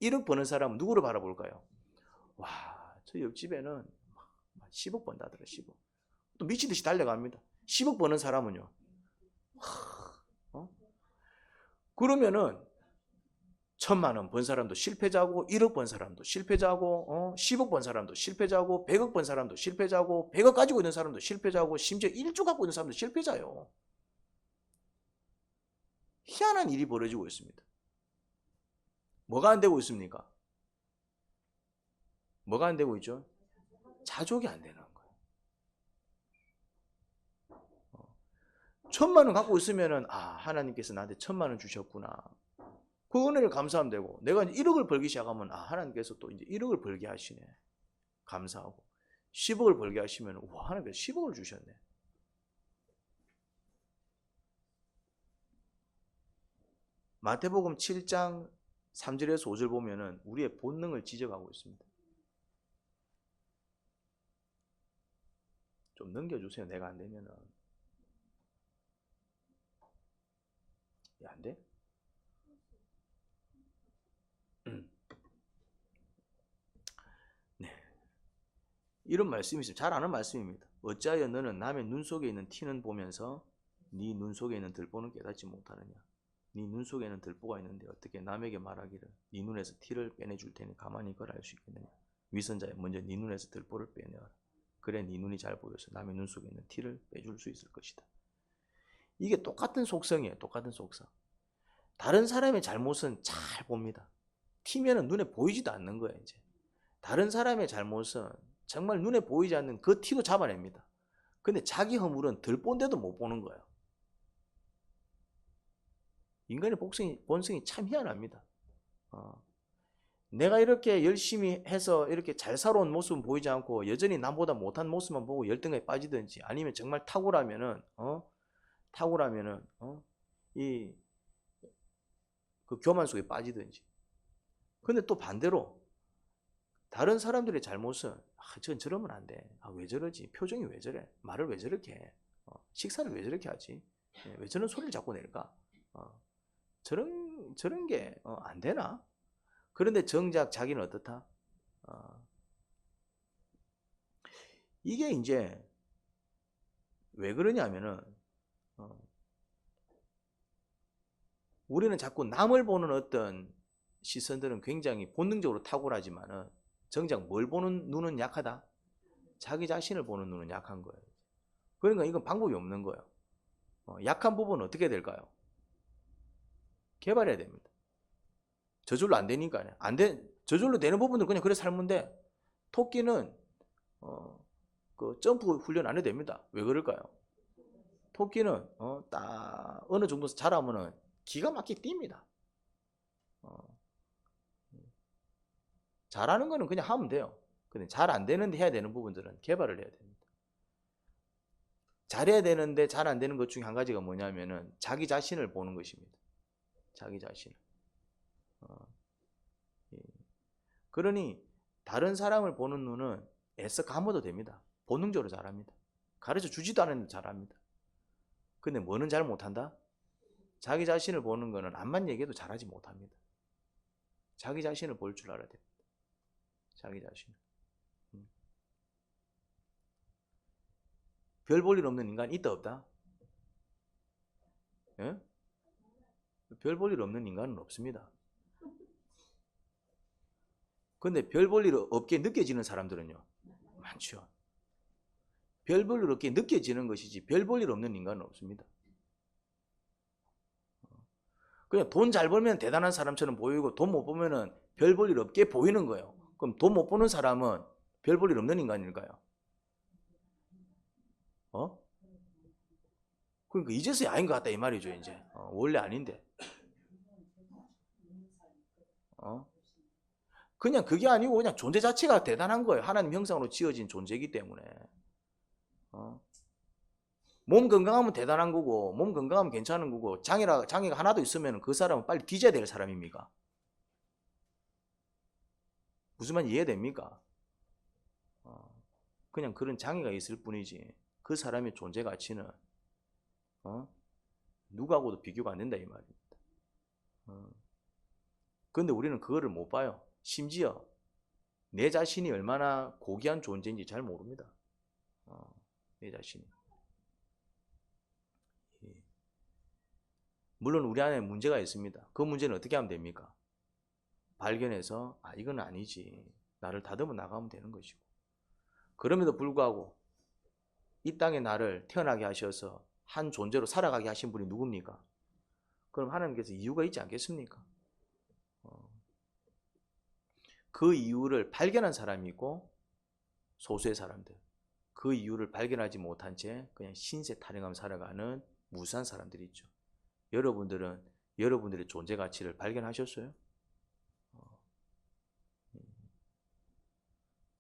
1억 버는 사람은 누구를 바라볼까요? 와, 저 옆집에는 10억 번다더라. 10억. 또 미친 듯이 달려갑니다. 10억 버는 사람은요. 그러면은 1,000만 원 번 사람도 실패자고 1억 번 사람도 실패자고 10억 번 사람도 실패자고 100억 번 사람도 실패자고 100억 가지고 있는 사람도 실패자고 심지어 1조 갖고 있는 사람도 실패자요. 희한한 일이 벌어지고 있습니다. 뭐가 안 되고 있습니까? 뭐가 안 되고 있죠? 자족이 안 되는 거예요. 1,000만 원 갖고 있으면은 하나님께서 나한테 1,000만 원 주셨구나. 그 은혜를 감사하면 되고 내가 이제 1억을 벌기 시작하면 하나님께서 또 이제 1억을 벌게 하시네. 감사하고 10억을 벌게 하시면 하나님께서 10억을 주셨네. 마태복음 7장 3절에서 5절 보면은 우리의 본능을 지적하고 있습니다. 좀 넘겨주세요. 내가 안 되면은. 안 돼? 네. 이런 말씀이 있어요. 잘 아는 말씀입니다. 어찌하여 너는 남의 눈 속에 있는 티는 보면서 네 눈 속에 있는 들보는 깨닫지 못하느냐. 네 눈 속에 있는 들보가 있는데 어떻게 남에게 말하기를 네 눈에서 티를 빼내줄 테니 가만히 있거라 할 수 있겠느냐. 위선자여 먼저 네 눈에서 들보를 빼내어라. 그래 네 눈이 잘 보여서 남의 눈 속에 있는 티를 빼줄 수 있을 것이다. 이게 똑같은 속성이에요. 똑같은 속성. 다른 사람의 잘못은 잘 봅니다. 티면은 눈에 보이지도 않는 거예요. 이제 다른 사람의 잘못은 정말 눈에 보이지 않는 그 티도 잡아냅니다. 근데 자기 허물은 덜 본데도 못 보는 거예요. 인간의 본성이 참 희한합니다. 내가 이렇게 열심히 해서 이렇게 잘 살아온 모습은 보이지 않고 여전히 남보다 못한 모습만 보고 열등감에 빠지든지 아니면 정말 탁월하면은 이 그 교만 속에 빠지든지. 근데 또 반대로 다른 사람들의 잘못은 전 저러면 안 돼. 왜 저러지? 표정이 왜 저래? 말을 왜 저렇게 해? 식사를 왜 저렇게 하지? 왜 저런 소리를 자꾸 낼까? 저런 게 안 되나? 그런데 정작 자기는 어떻다? 이게 이제 왜 그러냐면은 우리는 자꾸 남을 보는 어떤 시선들은 굉장히 본능적으로 탁월하지만은 정작 뭘 보는 눈은 약하다? 자기 자신을 보는 눈은 약한 거예요. 그러니까 이건 방법이 없는 거예요. 약한 부분은 어떻게 될까요? 개발해야 됩니다. 저절로 안 되니까요. 저절로 되는 부분은 그냥 그래 살면 돼. 토끼는 그 점프 훈련 안 해도 됩니다. 왜 그럴까요? 토끼는 딱 어느 정도 자라면은 기가 막히게 뜁니다. 잘하는 거는 그냥 하면 돼요. 근데 잘 안 되는데 해야 되는 부분들은 개발을 해야 됩니다. 잘해야 되는데 잘 안 되는 것 중에 한 가지가 뭐냐면은 자기 자신을 보는 것입니다. 자기 자신을. 그러니 다른 사람을 보는 눈은 애써 감아도 됩니다. 본능적으로 잘합니다. 가르쳐 주지도 않았는데 잘합니다. 근데 뭐는 잘 못한다? 자기 자신을 보는 거는 암만 얘기해도 잘하지 못합니다. 자기 자신을 볼 줄 알아야 됩니다. 자기 자신. 별 볼 일 없는 인간 있다 없다? 예? 별 볼 일 없는 인간은 없습니다. 근데 별 볼 일 없게 느껴지는 사람들은요, 많죠. 별 볼 일 없게 느껴지는 것이지 별 볼 일 없는 인간은 없습니다. 그냥 돈 잘 벌면 대단한 사람처럼 보이고 돈 못 벌면은 별 볼 일 없게 보이는 거예요. 그럼 돈 못 버는 사람은 별 볼 일 없는 인간일까요? 그러니까 이제서야 아닌 것 같다 이 말이죠 이제. 원래 아닌데. 그냥 그게 아니고 그냥 존재 자체가 대단한 거예요. 하나님 형상으로 지어진 존재이기 때문에. 몸 건강하면 대단한 거고 몸 건강하면 괜찮은 거고 장애가 하나도 있으면 그 사람은 빨리 뒤져야 될 사람입니까? 무슨 말인지 이해됩니까? 그냥 그런 장애가 있을 뿐이지 그 사람의 존재 가치는 누구하고도 비교가 안 된다 이 말입니다. 그런데 우리는 그거를 못 봐요. 심지어 내 자신이 얼마나 고귀한 존재인지 잘 모릅니다. 내 자신이. 물론 우리 안에 문제가 있습니다. 그 문제는 어떻게 하면 됩니까? 발견해서 이건 아니지. 나를 다듬어 나가면 되는 것이고. 그럼에도 불구하고 이 땅에 나를 태어나게 하셔서 한 존재로 살아가게 하신 분이 누굽니까? 그럼 하나님께서 이유가 있지 않겠습니까? 그 이유를 발견한 사람이 있고 소수의 사람들. 그 이유를 발견하지 못한 채 그냥 신세 타령하며 살아가는 무수한 사람들이 있죠. 여러분들은 여러분들의 존재 가치를 발견하셨어요?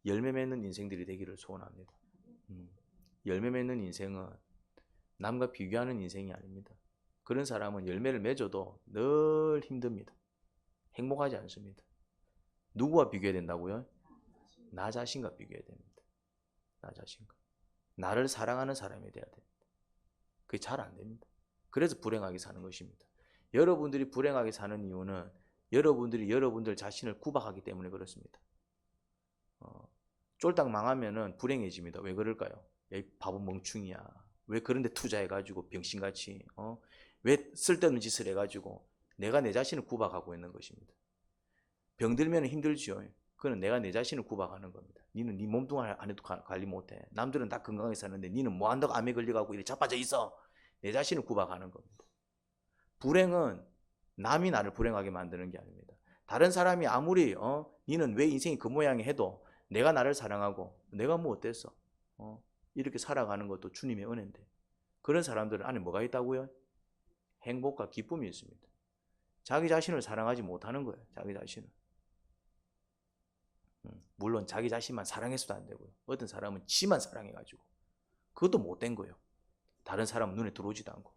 열매 맺는 인생들이 되기를 소원합니다. 열매 맺는 인생은 남과 비교하는 인생이 아닙니다. 그런 사람은 열매를 맺어도 늘 힘듭니다. 행복하지 않습니다. 누구와 비교해야 된다고요? 나 자신과 비교해야 됩니다. 나 자신과. 나를 사랑하는 사람이 돼야 됩니다. 그게 잘 안 됩니다. 그래서 불행하게 사는 것입니다. 여러분들이 불행하게 사는 이유는 여러분들이 여러분들 자신을 구박하기 때문에 그렇습니다. 쫄딱 망하면은 불행해집니다. 왜 그럴까요? 야, 이 바보 멍충이야. 왜 그런 데 투자해가지고 병신같이 왜 쓸데없는 짓을 해가지고 내가 내 자신을 구박하고 있는 것입니다. 병들면 힘들지요. 그건 내가 내 자신을 구박하는 겁니다. 니는 네 몸뚱 안에도 관리 못해. 남들은 다 건강하게 사는데 니는 뭐 한다고 암에 걸려가고 이렇게 자빠져 있어. 내 자신을 구박하는 겁니다. 불행은 남이 나를 불행하게 만드는 게 아닙니다. 다른 사람이 아무리 니는 왜 인생이 그 모양이 해도 내가 나를 사랑하고 내가 뭐 어땠어? 이렇게 살아가는 것도 주님의 은혜인데 그런 사람들 안에 뭐가 있다고요? 행복과 기쁨이 있습니다. 자기 자신을 사랑하지 못하는 거예요. 자기 자신을. 물론 자기 자신만 사랑해서도 안 되고요. 어떤 사람은 지만 사랑해가지고 그것도 못된 거예요. 다른 사람은 눈에 들어오지도 않고.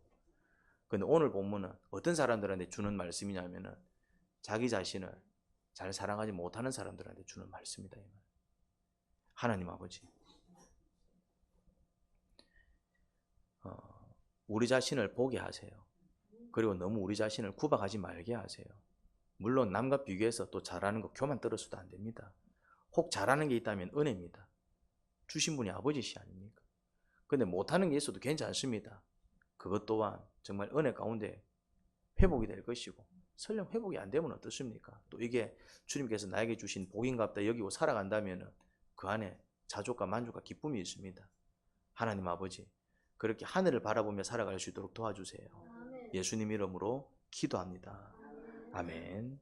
근데 오늘 본문은 어떤 사람들한테 주는 말씀이냐면은 자기 자신을 잘 사랑하지 못하는 사람들한테 주는 말씀이다. 하나님 아버지, 우리 자신을 보게 하세요. 그리고 너무 우리 자신을 구박하지 말게 하세요. 물론 남과 비교해서 또 잘하는 거 교만 떨어서도 안 됩니다. 혹 잘하는 게 있다면 은혜입니다. 주신 분이 아버지시 아닙니까? 근데 못하는 게 있어도 괜찮습니다. 그것 또한 정말 은혜 가운데 회복이 될 것이고, 설령 회복이 안 되면 어떻습니까? 또 이게 주님께서 나에게 주신 복인갑다 여기고 살아간다면 그 안에 자족과 만족과 기쁨이 있습니다. 하나님 아버지, 그렇게 하늘을 바라보며 살아갈 수 있도록 도와주세요. 예수님 이름으로 기도합니다. 아멘.